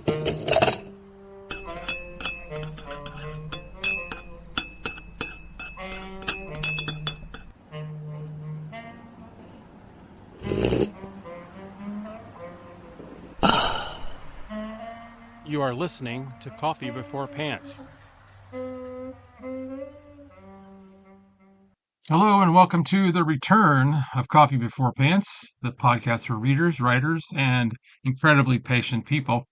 You are listening to Coffee Before Pants. Hello, and welcome to the return of Coffee Before Pants, the podcast for readers, writers, and incredibly patient people.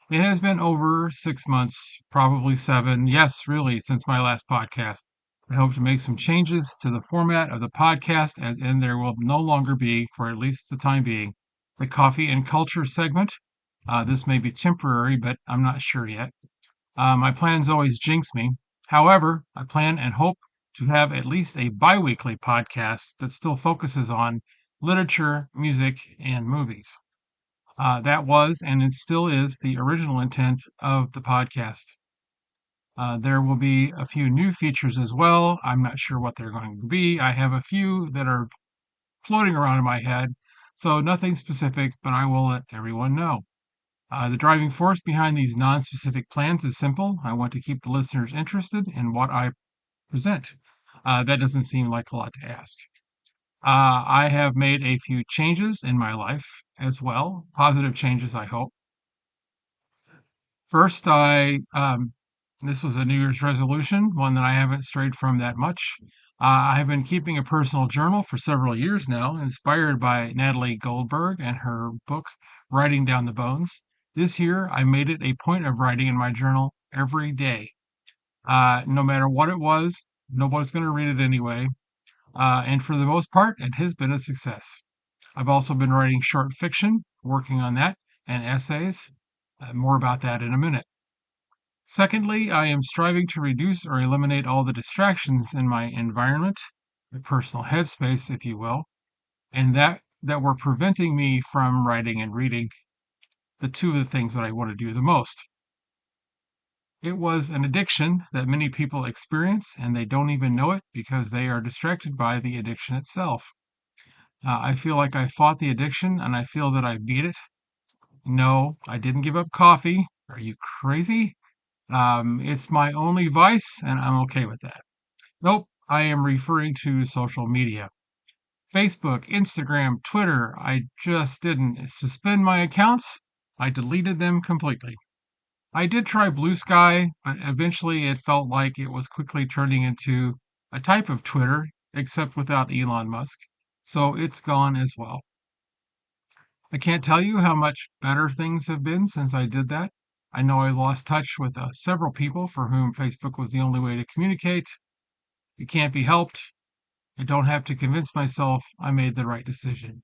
It has been over 6 months, probably 7, yes, really, since my last podcast. I hope to make some changes to the format of the podcast, as in there will no longer be, for at least the time being, the coffee and culture segment. This may be temporary, but I'm not sure yet. My plans always jinx me. However, I plan and hope to have at least a bi-weekly podcast that still focuses on literature, music, and movies. That was and it still is the original intent of the podcast. There will be a few new features as well. I'm not sure what they're going to be. I have a few that are floating around in my head, so nothing specific, but I will let everyone know. The driving force behind these non-specific plans is simple. I want to keep the listeners interested in what I present. That doesn't seem like a lot to ask. I have made a few changes in my life as well, positive changes, I hope. First, this was a New Year's resolution, one that I haven't strayed from that much. I have been keeping a personal journal for several years now, inspired by Natalie Goldberg and her book, Writing Down the Bones. This year, I made it a point of writing in my journal every day. No matter what it was, nobody's going to read it anyway. And for the most part, it has been a success. I've also been writing short fiction, working on that, and essays. More about that in a minute. Secondly, I am striving to reduce or eliminate all the distractions in my environment, my personal headspace, if you will, and that were preventing me from writing and reading, the two of the things that I want to do the most. It was an addiction that many people experience, and they don't even know it because they are distracted by the addiction itself. I feel like I fought the addiction, and I feel that I beat it. No, I didn't give up coffee. Are you crazy? It's my only vice, and I'm okay with that. Nope, I am referring to social media. Facebook, Instagram, Twitter. I just didn't suspend my accounts. I deleted them completely. I did try Blue Sky, but eventually it felt like it was quickly turning into a type of Twitter, except without Elon Musk. So it's gone as well. I can't tell you how much better things have been since I did that. I know I lost touch with several people for whom Facebook was the only way to communicate. It can't be helped. I don't have to convince myself I made the right decision.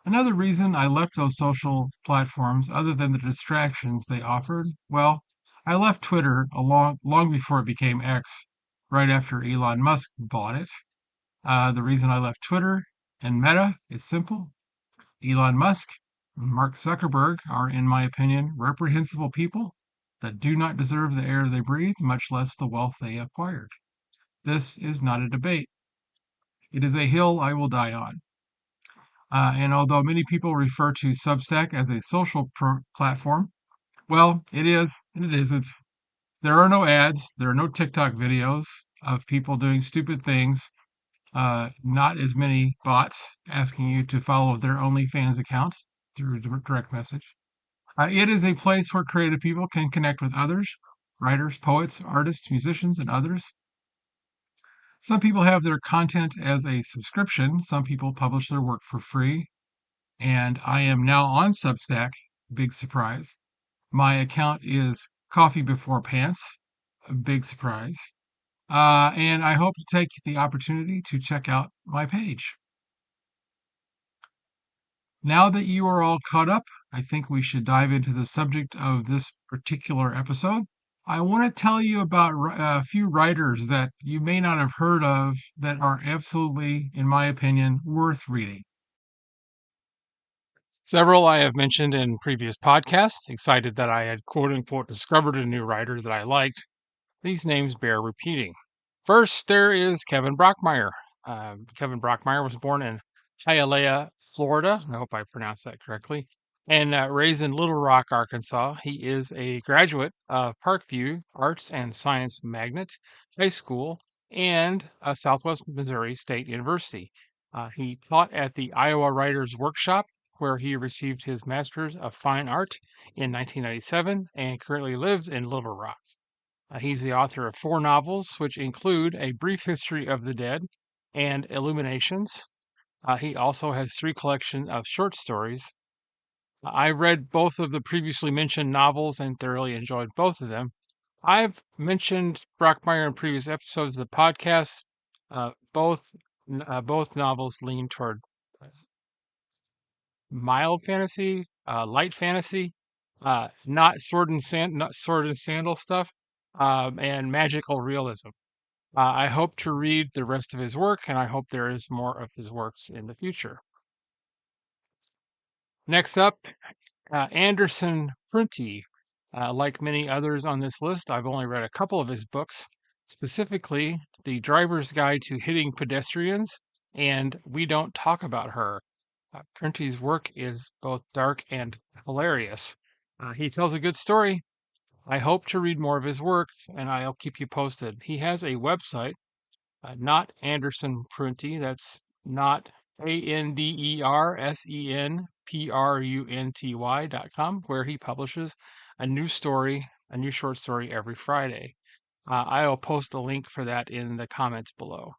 Another reason I left those social platforms, other than the distractions they offered, well, I left Twitter long before it became X, right after Elon Musk bought it. The reason I left Twitter and Meta is simple. Elon Musk and Mark Zuckerberg are, in my opinion, reprehensible people that do not deserve the air they breathe, much less the wealth they acquired. This is not a debate. It is a hill I will die on. And although many people refer to Substack as a social platform, well, it is and it isn't. There are no ads. There are no TikTok videos of people doing stupid things. Not as many bots asking you to follow their OnlyFans account through direct message. It is a place where creative people can connect with others, writers, poets, artists, musicians, and others. Some people have their content as a subscription. Some people publish their work for free. And I am now on Substack. Big surprise. My account is Coffee Before Pants. A big surprise. And I hope to take the opportunity to check out my page. Now that you are all caught up, I think we should dive into the subject of this particular episode. I want to tell you about a few writers that you may not have heard of that are absolutely, in my opinion, worth reading. Several I have mentioned in previous podcasts, excited that I had quote unquote discovered a new writer that I liked. These names bear repeating. First, there is Kevin Brockmeyer. Kevin Brockmeyer was born in Hialeah, Florida. I hope I pronounced that correctly. and raised in Little Rock, Arkansas. He is a graduate of Parkview Arts and Science Magnet High School and Southwest Missouri State University. He taught at the Iowa Writers Workshop, where he received his Master's of Fine Art in 1997 and currently lives in Little Rock. He's the author of 4 novels, which include A Brief History of the Dead and Illuminations. He also has 3 collections of short stories. I read both of the previously mentioned novels and thoroughly enjoyed both of them. I've mentioned Brockmire in previous episodes of the podcast. Both novels lean toward mild fantasy, light fantasy, not sword and sandal stuff, and magical realism. I hope to read the rest of his work, and I hope there is more of his works in the future. Next up, Anderson Prunty. Like many others on this list, I've only read a couple of his books, specifically The Driver's Guide to Hitting Pedestrians and We Don't Talk About Her. Prunty's work is both dark and hilarious. He tells a good story. I hope to read more of his work, and I'll keep you posted. He has a website, not Anderson Prunty. That's not ANDERSENPRUNTY.com, where he publishes a new short story every Friday. I'll post a link for that in the comments below.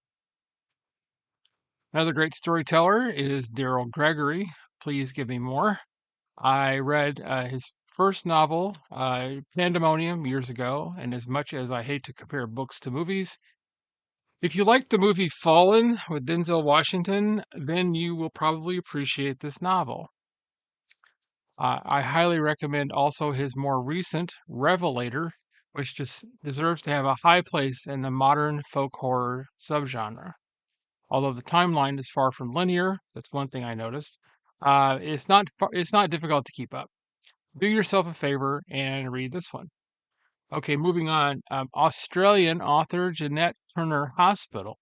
Another great storyteller is Daryl Gregory. Please give me more. I read his first novel, Pandemonium, years ago, and as much as I hate to compare books to movies, if you like the movie Fallen with Denzel Washington, then you will probably appreciate this novel. I highly recommend also his more recent Revelator, which just deserves to have a high place in the modern folk horror subgenre. Although the timeline is far from linear, that's one thing I noticed. It's not difficult to keep up. Do yourself a favor and read this one. Okay, moving on. Australian author Jeanette Turner Hospital.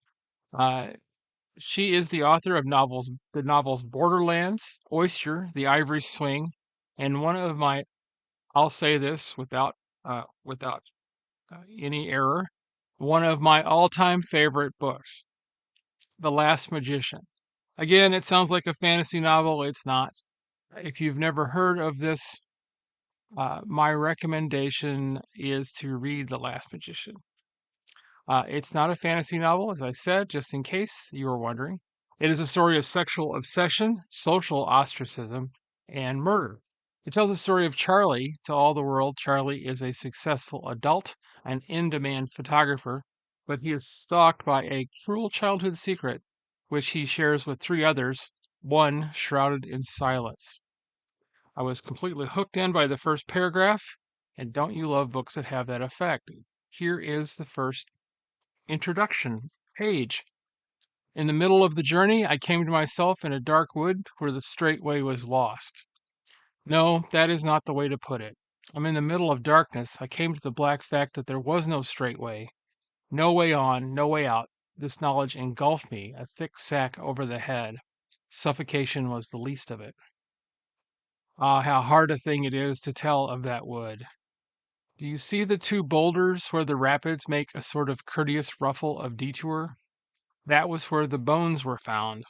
She is the author of the novels Borderlands, Oyster, The Ivory Swing, and one of my, I'll say this without any error, one of my all-time favorite books, The Last Magician. Again, it sounds like a fantasy novel. It's not. If you've never heard of this, my recommendation is to read The Last Magician. It's not a fantasy novel, as I said, just in case you were wondering. It is a story of sexual obsession, social ostracism, and murder. It tells the story of Charlie to all the world. Charlie is a successful adult, an in demand photographer, but he is stalked by a cruel childhood secret, which he shares with 3 others, one shrouded in silence. I was completely hooked in by the first paragraph, and don't you love books that have that effect? Here is the first introduction page. In the middle of the journey, I came to myself in a dark wood where the straight way was lost. No, that is not the way to put it. I'm in the middle of darkness. I came to the black fact that there was no straight way. No way on, no way out. This knowledge engulfed me, a thick sack over the head. Suffocation was the least of it. Ah, how hard a thing it is to tell of that wood. Do you see the 2 boulders where the rapids make a sort of courteous ruffle of detour? That was where the bones were found.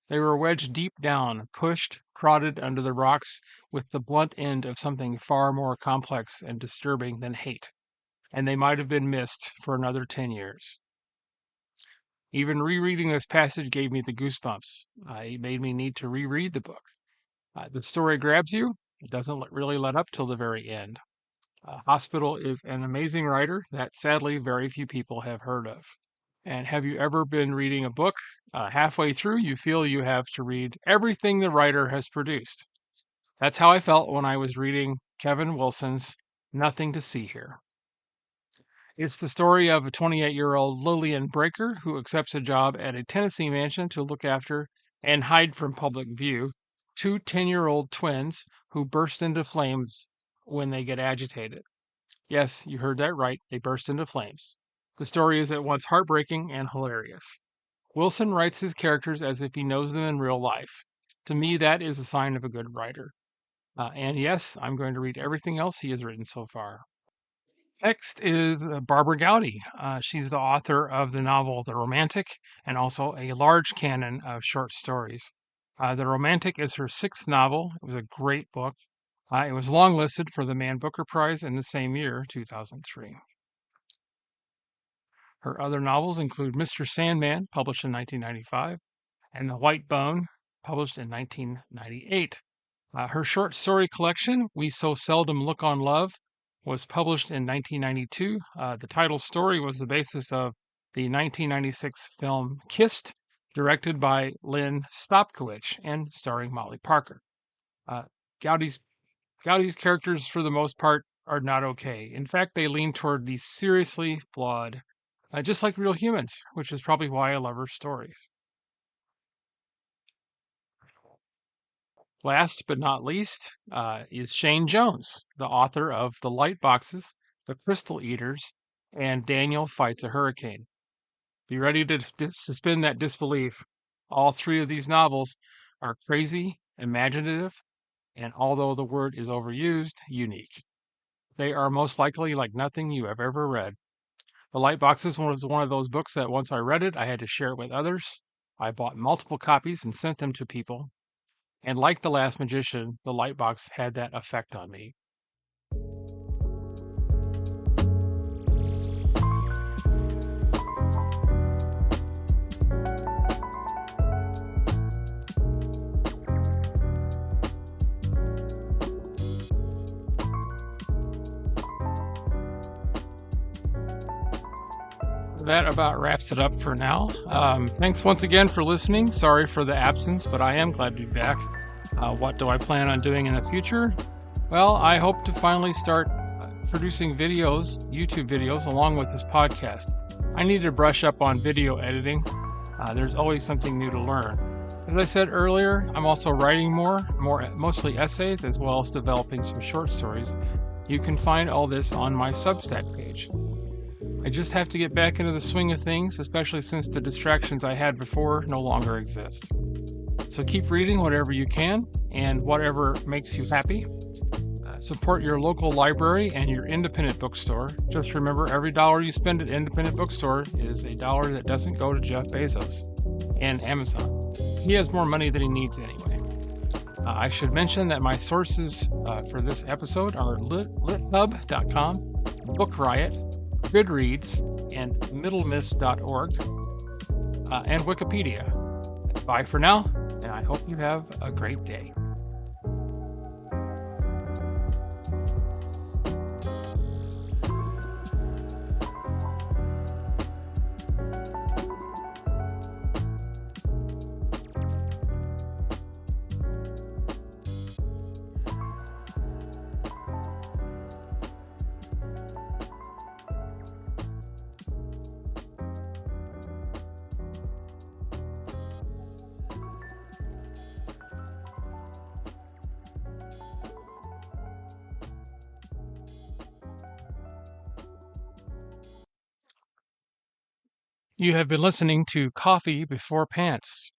They were wedged deep down, pushed, prodded under the rocks with the blunt end of something far more complex and disturbing than hate, and they might have been missed for another 10 years. Even rereading this passage gave me the goosebumps. It made me need to reread the book. The story grabs you. It doesn't really let up till the very end. Hospital is an amazing writer that sadly very few people have heard of. And have you ever been reading a book? Halfway through, you feel you have to read everything the writer has produced. That's how I felt when I was reading Kevin Wilson's Nothing to See Here. It's the story of a 28-year-old Lillian Breaker who accepts a job at a Tennessee mansion to look after and hide from public view 2 10-year-old twins who burst into flames when they get agitated. Yes, you heard that right. They burst into flames. The story is at once heartbreaking and hilarious. Wilson writes his characters as if he knows them in real life. To me, that is a sign of a good writer. And yes, I'm going to read everything else he has written so far. Next is Barbara Gowdy. She's the author of the novel The Romantic and also a large canon of short stories. The Romantic is her sixth novel. It was a great book. It was longlisted for the Man Booker Prize in the same year, 2003. Her other novels include Mr. Sandman, published in 1995, and The White Bone, published in 1998. Her short story collection, We So Seldom Look on Love, was published in 1992. The title story was the basis of the 1996 film Kissed, directed by Lynn Stopkowich and starring Molly Parker. Uh, Gowdy's characters, for the most part, are not okay. In fact, they lean toward the seriously flawed, just like real humans, which is probably why I love her stories. Last but not least is Shane Jones, the author of The Light Boxes, The Crystal Eaters, and Daniel Fights a Hurricane. Be ready to suspend that disbelief. All three of these novels are crazy, imaginative, and although the word is overused, unique. They are most likely like nothing you have ever read. The Light Boxes was one of those books that once I read it, I had to share it with others. I bought multiple copies and sent them to people. And like The Last Magician, The Lightbox had that effect on me. That about wraps it up for now. Thanks once again for listening. Sorry for the absence, but I am glad to be back. What do I plan on doing in the future? Well, I hope to finally start producing videos, YouTube videos, along with this podcast. I need to brush up on video editing. There's always something new to learn. As I said earlier, I'm also writing more, mostly essays, as well as developing some short stories. You can find all this on my Substack page. I just have to get back into the swing of things, especially since the distractions I had before no longer exist. So keep reading whatever you can and whatever makes you happy. Support your local library and your independent bookstore. Just remember, every dollar you spend at independent bookstore is a dollar that doesn't go to Jeff Bezos and Amazon. He has more money than he needs anyway. I should mention that my sources for this episode are lithub.com, Book Riot, Goodreads, and middlemist.org, and Wikipedia. Bye for now, and I hope you have a great day. You have been listening to Coffee Before Pants.